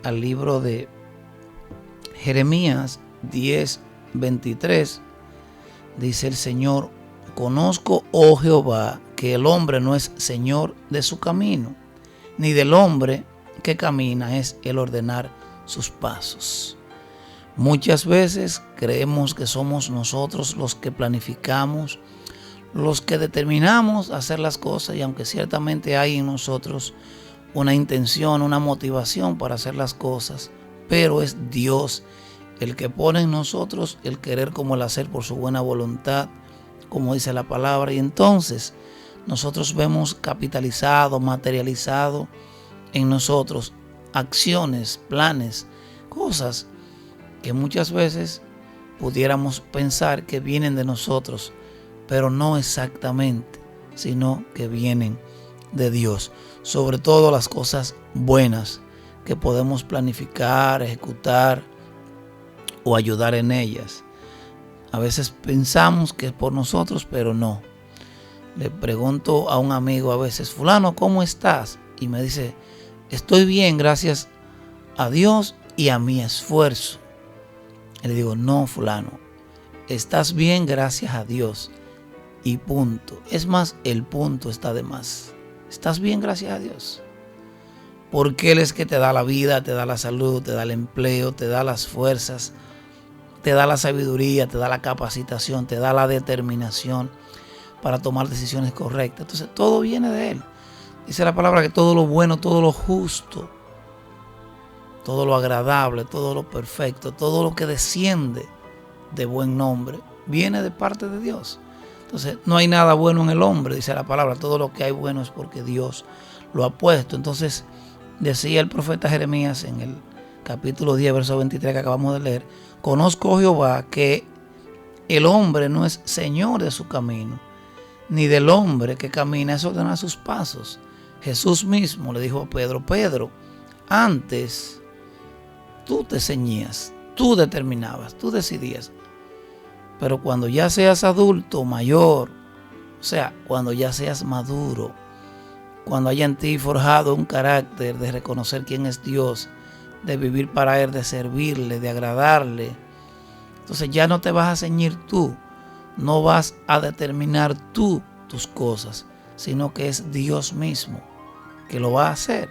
al libro de Jeremías 10:23, dice el Señor: conozco, oh Jehová, que el hombre no es señor de su camino, ni del hombre que camina es el ordenar sus pasos. Muchas veces creemos que somos nosotros los que planificamos, los que determinamos hacer las cosas, y aunque ciertamente hay en nosotros una intención, una motivación para hacer las cosas, pero es Dios el que pone en nosotros el querer como el hacer por su buena voluntad, como dice la palabra, y entonces nosotros vemos capitalizado, materializado en nosotros acciones, planes, cosas que muchas veces pudiéramos pensar que vienen de nosotros, pero no exactamente, sino que vienen de Dios. Sobre todo las cosas buenas que podemos planificar, ejecutar o ayudar en ellas. A veces pensamos que es por nosotros, pero no. Le pregunto a un amigo a veces: fulano, ¿cómo estás? Y me dice: estoy bien, gracias a Dios y a mi esfuerzo. Y le digo: no, fulano, estás bien gracias a Dios y punto. Es más, el punto está de más. Estás bien gracias a Dios, porque Él es que te da la vida, te da la salud, te da el empleo, te da las fuerzas, te da la sabiduría, te da la capacitación, te da la determinación para tomar decisiones correctas. Entonces todo viene de Él. Dice la palabra que todo lo bueno, todo lo justo, todo lo agradable, todo lo perfecto, todo lo que desciende de buen nombre, viene de parte de Dios. Entonces no hay nada bueno en el hombre, dice la palabra. Todo lo que hay bueno es porque Dios lo ha puesto. Entonces decía el profeta Jeremías en el capítulo 10, verso 23 que acabamos de leer: conozco, oh Jehová, que el hombre no es señor de su camino, ni del hombre que camina es ordenar sus pasos. Jesús mismo le dijo a Pedro: Pedro, antes tú te ceñías, tú determinabas, tú decidías, pero cuando ya seas adulto, mayor, o sea, cuando ya seas maduro, cuando haya en ti forjado un carácter de reconocer quién es Dios, de vivir para Él, de servirle, de agradarle, entonces ya no te vas a ceñir tú, no vas a determinar tú tus cosas, sino que es Dios mismo que lo va a hacer.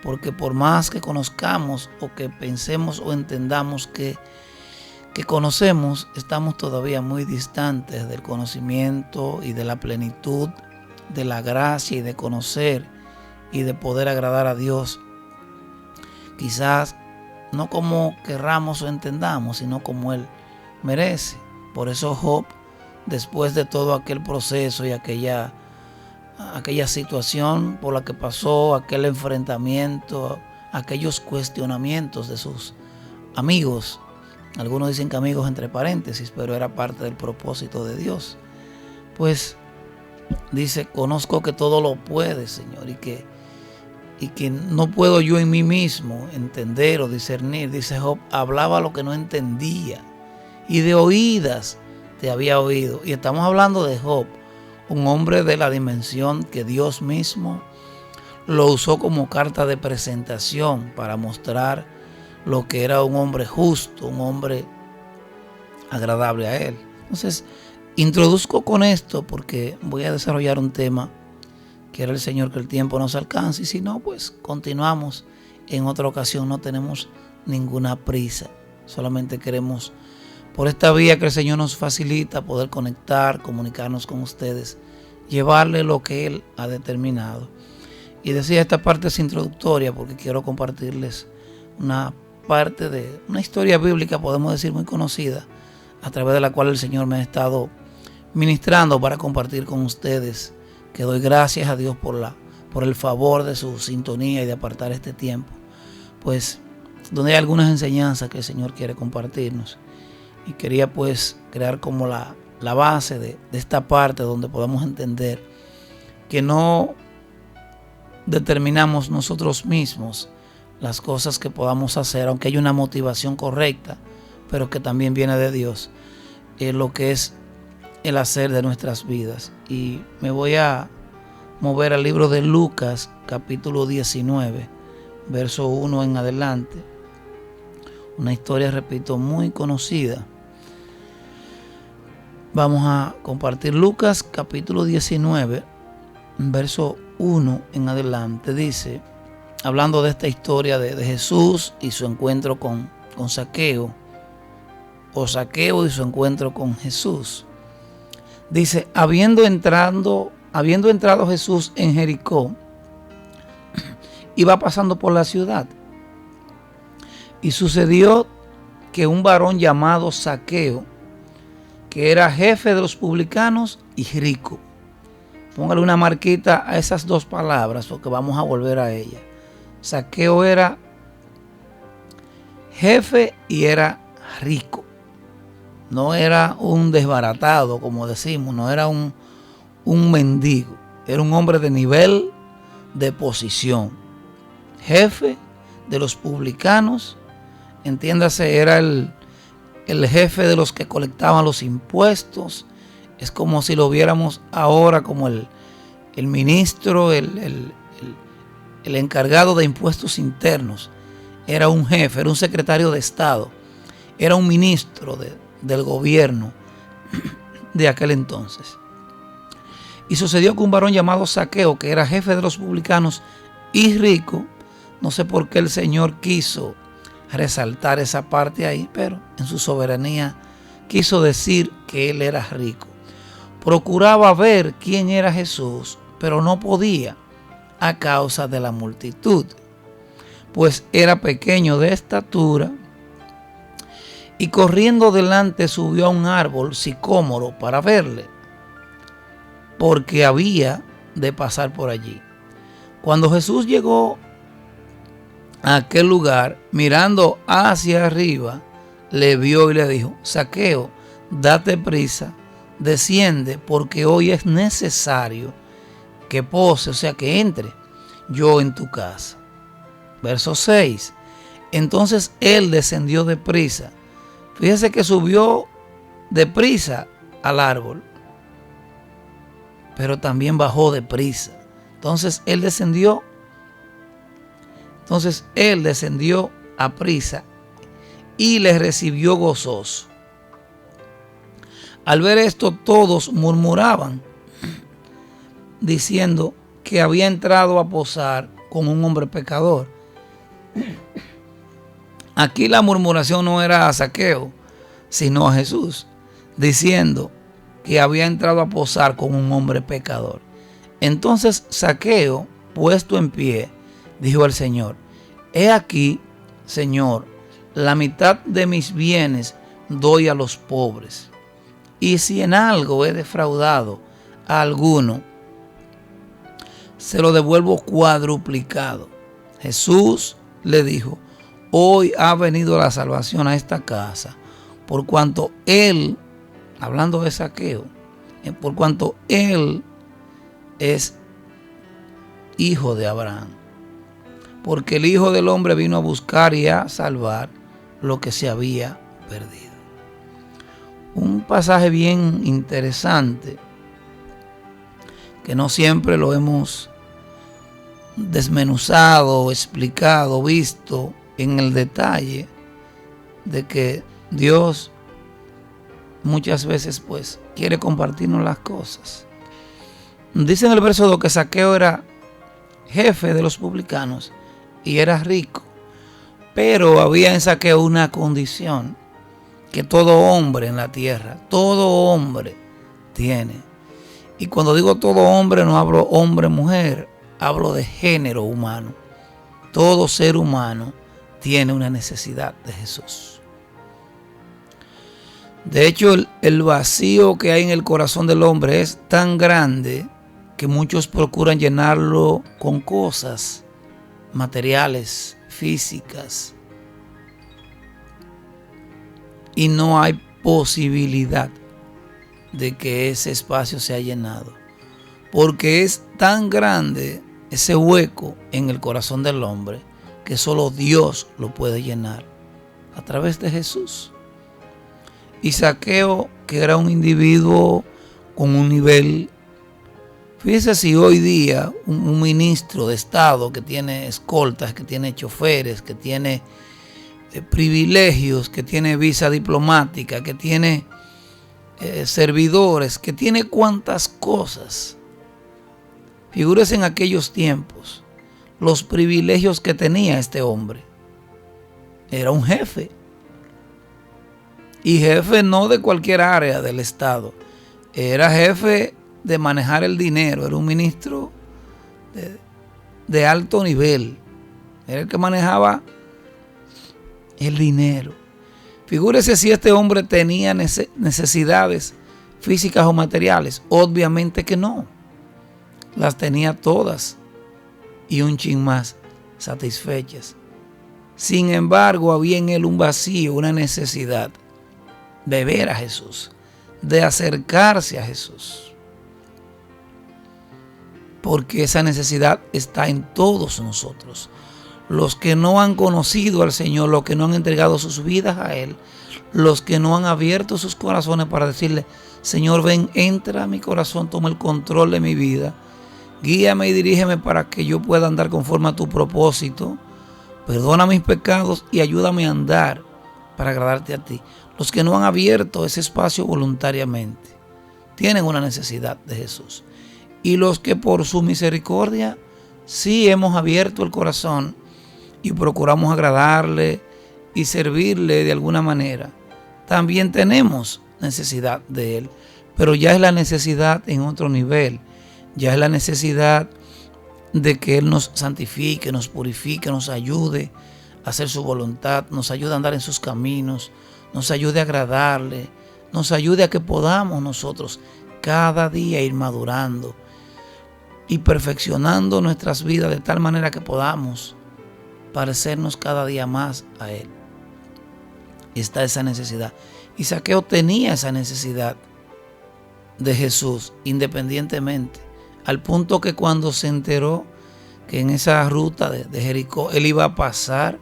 Porque por más que conozcamos o que pensemos o entendamos que conocemos, estamos todavía muy distantes del conocimiento y de la plenitud de la gracia y de conocer y de poder agradar a Dios. Quizás no como querramos o entendamos, sino como Él merece. Por eso Job, después de todo aquel proceso y aquella situación por la que pasó, aquel enfrentamiento, aquellos cuestionamientos de sus amigos, algunos dicen que amigos entre paréntesis, pero era parte del propósito de Dios, pues dice: conozco que todo lo puede, Señor, y que no puedo yo en mí mismo entender o discernir. Dice Job: hablaba lo que no entendía, y de oídas te había oído. Y estamos hablando de Job, un hombre de la dimensión que Dios mismo lo usó como carta de presentación para mostrar lo que era un hombre justo, un hombre agradable a Él. Entonces, introduzco con esto porque voy a desarrollar un tema. Quiere el Señor que el tiempo nos alcance, y si no, pues continuamos en otra ocasión. No tenemos ninguna prisa, solamente queremos, por esta vía que el Señor nos facilita, poder conectar, comunicarnos con ustedes, llevarle lo que Él ha determinado. Y decía, esta parte es introductoria porque quiero compartirles una parte de una historia bíblica, podemos decir muy conocida, a través de la cual el Señor me ha estado ministrando para compartir con ustedes, que doy gracias a Dios por el favor de su sintonía y de apartar este tiempo, pues donde hay algunas enseñanzas que el Señor quiere compartirnos. Y quería pues crear como la base de esta parte donde podamos entender que no determinamos nosotros mismos las cosas que podamos hacer, aunque hay una motivación correcta, pero que también viene de Dios, lo que es el hacer de nuestras vidas. Y me voy a mover al libro de Lucas, capítulo 19, verso 1 en adelante. Una historia, repito, muy conocida. Vamos a compartir Lucas capítulo 19, verso 1 en adelante. Dice, hablando de esta historia de Jesús y su encuentro con Zaqueo, o Zaqueo y su encuentro con Jesús. Dice, habiendo entrado Jesús en Jericó, iba pasando por la ciudad. Y sucedió que un varón llamado Zaqueo, que era jefe de los publicanos y rico. Póngale una marquita a esas dos palabras porque vamos a volver a ella. Zaqueo era jefe y era rico. No era un desbaratado, como decimos, no era un mendigo. Era un hombre de nivel, de posición. Jefe de los publicanos, entiéndase, era el jefe de los que colectaban los impuestos. Es como si lo viéramos ahora como el ministro, el encargado de impuestos internos. Era un jefe, era un secretario de Estado, era un ministro del gobierno de aquel entonces. Y sucedió que un varón llamado Zaqueo, que era jefe de los publicanos y rico, no sé por qué el Señor quiso resaltar esa parte ahí, pero en su soberanía quiso decir que él era rico. Procuraba ver quién era Jesús, pero no podía a causa de la multitud, pues era pequeño de estatura, y corriendo delante subió a un árbol sicómoro para verle, porque había de pasar por allí. Cuando Jesús llegó a aquel lugar, mirando hacia arriba, le vio y le dijo, Zaqueo, date prisa, desciende, porque hoy es necesario que pose, o sea, que entre yo en tu casa. Verso 6. Entonces él descendió de prisa. Fíjese que subió de prisa al árbol, pero también bajó de prisa. Entonces él descendió a prisa y le recibió gozoso. Al ver esto, todos murmuraban, diciendo que había entrado a posar con un hombre pecador. Aquí la murmuración no era a Zaqueo, sino a Jesús, diciendo que había entrado a posar con un hombre pecador. Entonces Zaqueo, puesto en pie, dijo al Señor, he aquí, Señor, la mitad de mis bienes doy a los pobres, y si en algo he defraudado a alguno, se lo devuelvo cuadruplicado. Jesús le dijo, hoy ha venido la salvación a esta casa, por cuanto él, hablando de Zaqueo, por cuanto él es hijo de Abraham. Porque el Hijo del Hombre vino a buscar y a salvar lo que se había perdido. Un pasaje bien interesante que no siempre lo hemos desmenuzado, explicado, visto en el detalle de que Dios muchas veces pues quiere compartirnos las cosas. Dice en el verso 2 que Zaqueo era jefe de los publicanos y era rico, pero había en Zaqueo una condición que todo hombre en la tierra, todo hombre tiene. Y cuando digo todo hombre, no hablo hombre, mujer, hablo de género humano. Todo ser humano tiene una necesidad de Jesús. De hecho, el vacío que hay en el corazón del hombre es tan grande que muchos procuran llenarlo con cosas materiales, físicas, y no hay posibilidad de que ese espacio sea llenado, porque es tan grande ese hueco en el corazón del hombre que solo Dios lo puede llenar a través de Jesús. Y Zaqueo, que era un individuo con un nivel Fíjese si hoy día un ministro de Estado que tiene escoltas, que tiene choferes, que tiene privilegios, que tiene visa diplomática, que tiene servidores, que tiene cuantas cosas. Figúrese en aquellos tiempos los privilegios que tenía este hombre. Era un jefe. Y jefe no de cualquier área del Estado. Era jefe de manejar el dinero. Era un ministro de alto nivel. Era el que manejaba el dinero. Figúrese si este hombre tenía necesidades físicas o materiales. Obviamente que no. Las tenía todas y un chin más satisfechas. Sin embargo, había en él un vacío, una necesidad de ver a Jesús, de acercarse a Jesús. Porque esa necesidad está en todos nosotros. Los que no han conocido al Señor, los que no han entregado sus vidas a Él, los que no han abierto sus corazones para decirle: Señor, ven, entra a mi corazón, toma el control de mi vida, guíame y dirígeme para que yo pueda andar conforme a tu propósito, perdona mis pecados y ayúdame a andar para agradarte a ti. Los que no han abierto ese espacio voluntariamente tienen una necesidad de Jesús. Y los que por su misericordia sí hemos abierto el corazón y procuramos agradarle y servirle de alguna manera, también tenemos necesidad de Él. Pero ya es la necesidad en otro nivel. Ya es la necesidad de que Él nos santifique, nos purifique, nos ayude a hacer su voluntad, nos ayude a andar en sus caminos, nos ayude a agradarle, nos ayude a que podamos nosotros cada día ir madurando y perfeccionando nuestras vidas de tal manera que podamos parecernos cada día más a Él. Está esa necesidad. Y Zaqueo tenía esa necesidad de Jesús independientemente, al punto que cuando se enteró que en esa ruta de Jericó Él iba a pasar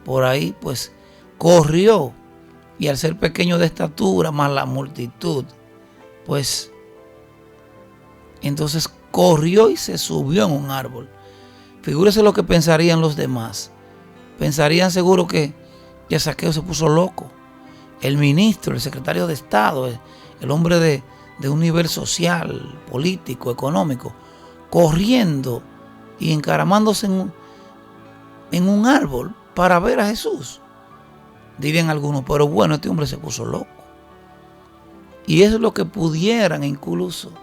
por ahí, pues corrió. Y al ser pequeño de estatura, más la multitud, pues entonces corrió y se subió en un árbol. Figúrese lo que pensarían los demás. Pensarían seguro que Zaqueo se puso loco. El ministro, el secretario de Estado, el hombre de un nivel social, político, económico, corriendo y encaramándose en un árbol para ver a Jesús. Dirían algunos, pero bueno, este hombre se puso loco. Y eso es lo que pudieran incluso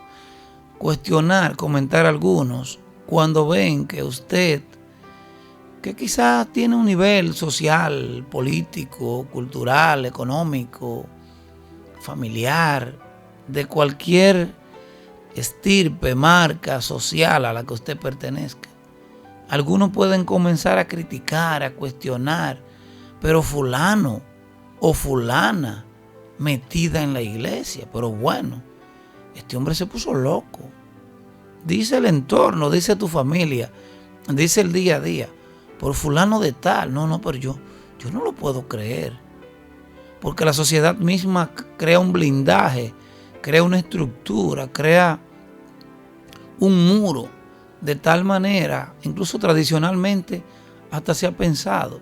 cuestionar, comentar algunos, cuando ven que usted, que quizás tiene un nivel social, político, cultural, económico, familiar, de cualquier estirpe, marca social a la que usted pertenezca. Algunos pueden comenzar a criticar, a cuestionar, pero fulano o fulana metida en la iglesia, pero bueno, este hombre se puso loco. Dice el entorno, dice tu familia, dice el día a día, por fulano de tal. No, pero yo no lo puedo creer. Porque la sociedad misma crea un blindaje, crea una estructura, crea un muro, de tal manera, incluso tradicionalmente, hasta se ha pensado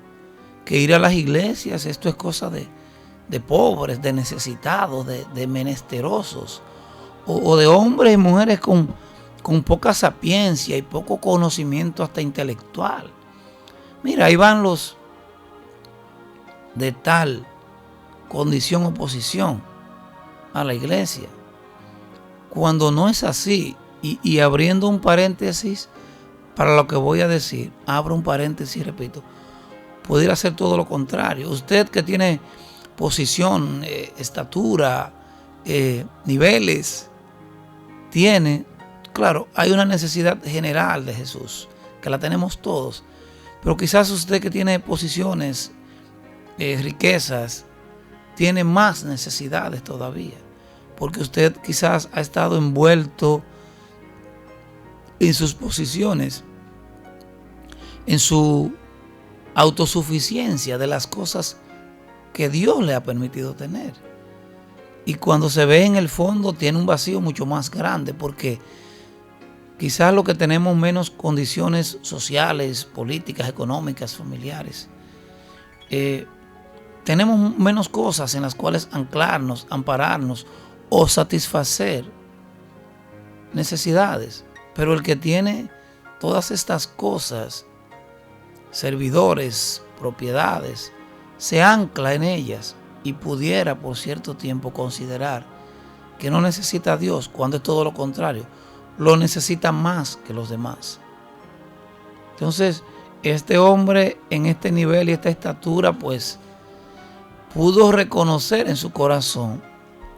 que ir a las iglesias, esto es cosa de pobres, de necesitados, de menesterosos, o de hombres y mujeres con poca sapiencia y poco conocimiento hasta intelectual. Mira, ahí van los de tal condición o posición a la iglesia, cuando no es así. Y abriendo un paréntesis para lo que voy a decir, abro un paréntesis, repito, pudiera ser todo lo contrario. Usted que tiene posición, estatura, niveles, tiene, claro, hay una necesidad general de Jesús, que la tenemos todos, pero quizás usted que tiene posiciones, riquezas, tiene más necesidades todavía, porque usted quizás ha estado envuelto en sus posiciones, en su autosuficiencia de las cosas que Dios le ha permitido tener. Y cuando se ve en el fondo tiene un vacío mucho más grande, porque quizás los que tenemos menos condiciones sociales, políticas, económicas, familiares, tenemos menos cosas en las cuales anclarnos, ampararnos o satisfacer necesidades. Pero el que tiene todas estas cosas, servidores, propiedades, se ancla en ellas y pudiera por cierto tiempo considerar que no necesita a Dios, cuando es todo lo contrario, lo necesita más que los demás. Entonces, este hombre en este nivel y esta estatura, pues, pudo reconocer en su corazón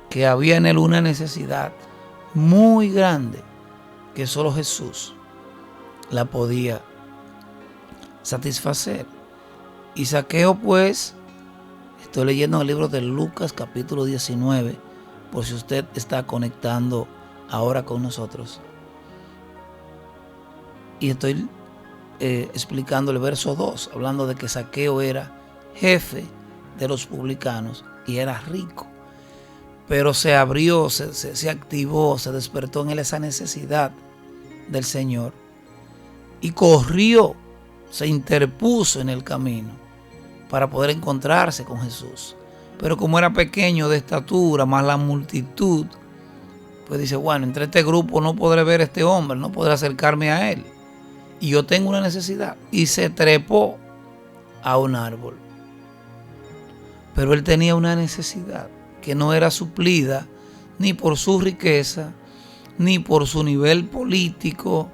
que había en él una necesidad muy grande que solo Jesús la podía satisfacer. Y Zaqueo, pues, estoy leyendo el libro de Lucas capítulo 19, por si usted está conectando ahora con nosotros. Y estoy explicando el verso 2, hablando de que Zaqueo era jefe de los publicanos y era rico. Pero se abrió, se activó, se despertó en él esa necesidad del Señor. Y corrió, se interpuso en el camino para poder encontrarse con Jesús. Pero como era pequeño de estatura, más la multitud, pues dice, bueno, entre este grupo no podré ver a este hombre, no podré acercarme a él. Y yo tengo una necesidad. Y se trepó a un árbol. Pero él tenía una necesidad que no era suplida ni por su riqueza, ni por su nivel político,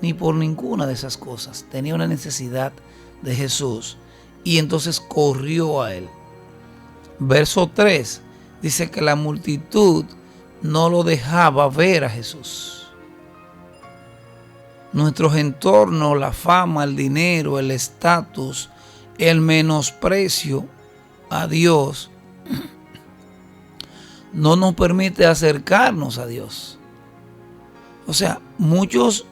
ni por ninguna de esas cosas. Tenía una necesidad de Jesús. Y entonces corrió a él. Verso 3 dice que la multitud no lo dejaba ver a Jesús. Nuestros entornos, la fama, el dinero, el estatus, el menosprecio a Dios no nos permite acercarnos a Dios. O sea, muchos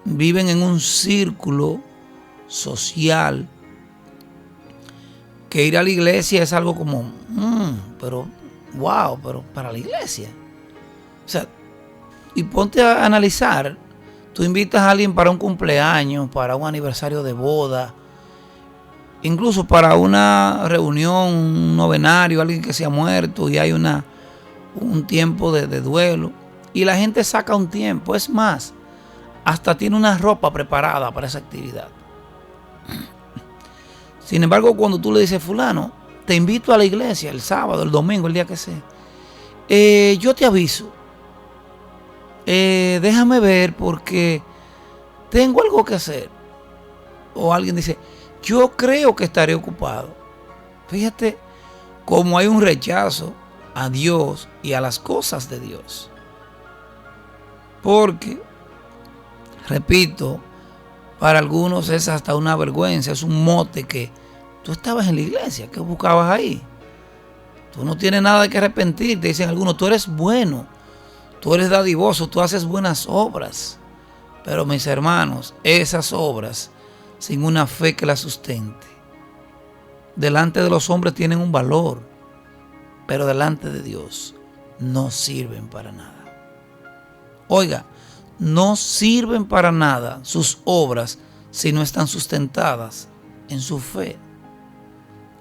viven en un círculo social que ir a la iglesia es algo como, pero wow, pero para la iglesia. O sea, y ponte a analizar, tú invitas a alguien para un cumpleaños, para un aniversario de boda, incluso para una reunión, un novenario, alguien que se ha muerto y hay un tiempo de duelo. Y la gente saca un tiempo, es más, hasta tiene una ropa preparada para esa actividad. Sin embargo, cuando tú le dices, fulano, te invito a la iglesia el sábado, el domingo, el día que sea, yo te aviso, déjame ver porque tengo algo que hacer. O alguien dice, yo creo que estaré ocupado. Fíjate cómo hay un rechazo a Dios y a las cosas de Dios. Porque, repito, para algunos es hasta una vergüenza, es un mote que tú estabas en la iglesia, ¿qué buscabas ahí? Tú no tienes nada de que arrepentirte, dicen algunos, tú eres bueno, tú eres dadivoso, tú haces buenas obras. Pero mis hermanos, esas obras, sin una fe que las sustente, delante de los hombres tienen un valor, pero delante de Dios no sirven para nada. Oiga, no sirven para nada sus obras si no están sustentadas en su fe.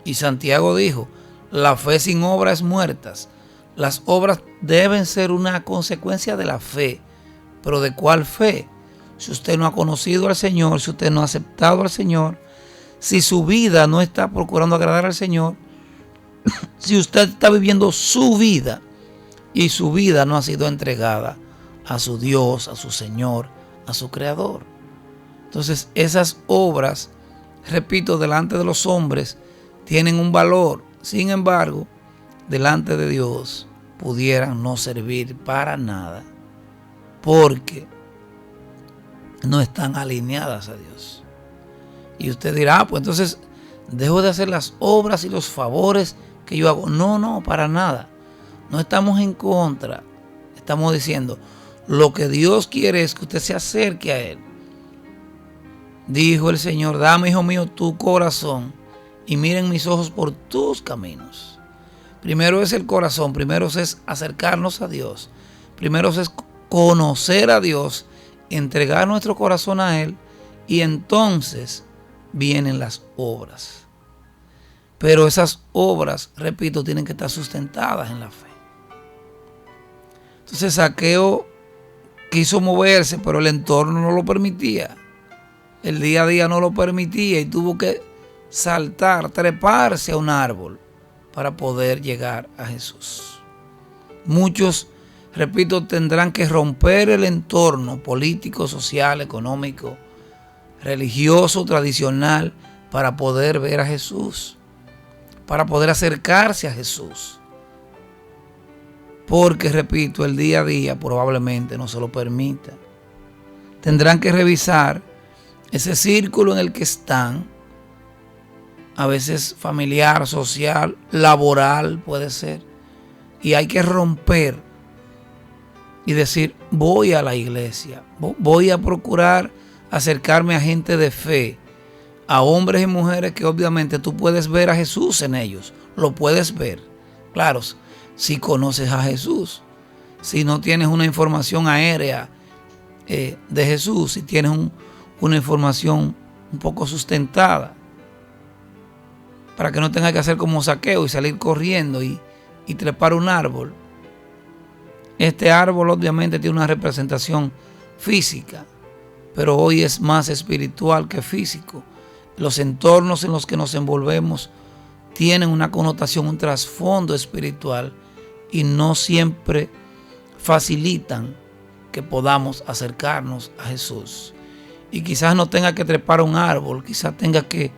Y Santiago dijo, la fe sin obras es muerta. Las obras deben ser una consecuencia de la fe. ¿Pero de cuál fe? Si usted no ha conocido al Señor, si usted no ha aceptado al Señor, si su vida no está procurando agradar al Señor, si usted está viviendo su vida y su vida no ha sido entregada a su Dios, a su Señor, a su Creador. Entonces esas obras, repito, delante de los hombres tienen un valor. Sin embargo, delante de Dios pudieran no servir para nada porque no están alineadas a Dios. Y usted dirá, pues entonces dejo de hacer las obras y los favores que yo hago. No, para nada. No estamos en contra. Estamos diciendo, lo que Dios quiere es que usted se acerque a Él. Dijo el Señor, dame, hijo mío, tu corazón y miren mis ojos por tus caminos. Primero es el corazón, primero es acercarnos a Dios, primero es conocer a Dios entregar nuestro corazón a Él y entonces vienen las obras. Pero esas obras, repito, tienen que estar sustentadas en la fe. Entonces Zaqueo quiso moverse, pero el entorno no lo permitía. El día a día no lo permitía y tuvo que saltar, treparse a un árbol para poder llegar a Jesús. Muchos, repito, tendrán que romper el entorno político, social, económico, religioso, tradicional, para poder ver a Jesús, para poder acercarse a Jesús. Porque, repito, el día a día probablemente no se lo permita. Tendrán que revisar ese círculo en el que están, a veces familiar, social, laboral puede ser, y hay que romper y decir, voy a la iglesia, voy a procurar acercarme a gente de fe, a hombres y mujeres que obviamente tú puedes ver a Jesús en ellos, lo puedes ver, claro, si conoces a Jesús. Si no tienes una información aérea de Jesús, si tienes una información un poco sustentada, para que no tengas que hacer como Zaqueo y salir corriendo y trepar un árbol. Este árbol obviamente tiene una representación física, pero hoy es más espiritual que físico. Los entornos en los que nos envolvemos tienen una connotación, un trasfondo espiritual y no siempre facilitan que podamos acercarnos a Jesús. Y quizás no tenga que trepar un árbol, quizás tenga que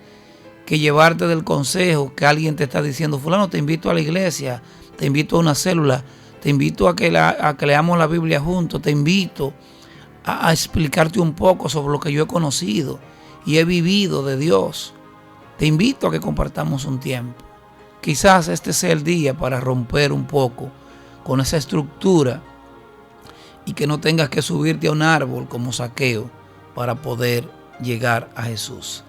llevarte del consejo que alguien te está diciendo, fulano, te invito a la iglesia, te invito a una célula, te invito a que leamos la Biblia juntos, te invito a explicarte un poco sobre lo que yo he conocido y he vivido de Dios. Te invito a que compartamos un tiempo. Quizás este sea el día para romper un poco con esa estructura y que no tengas que subirte a un árbol como Zaqueo para poder llegar a Jesús.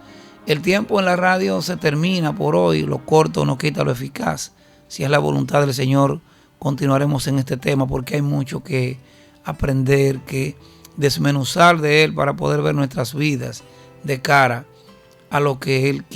El tiempo en la radio se termina por hoy, lo corto no quita lo eficaz. Si es la voluntad del Señor, continuaremos en este tema porque hay mucho que aprender, que desmenuzar de Él para poder ver nuestras vidas de cara a lo que Él quiere.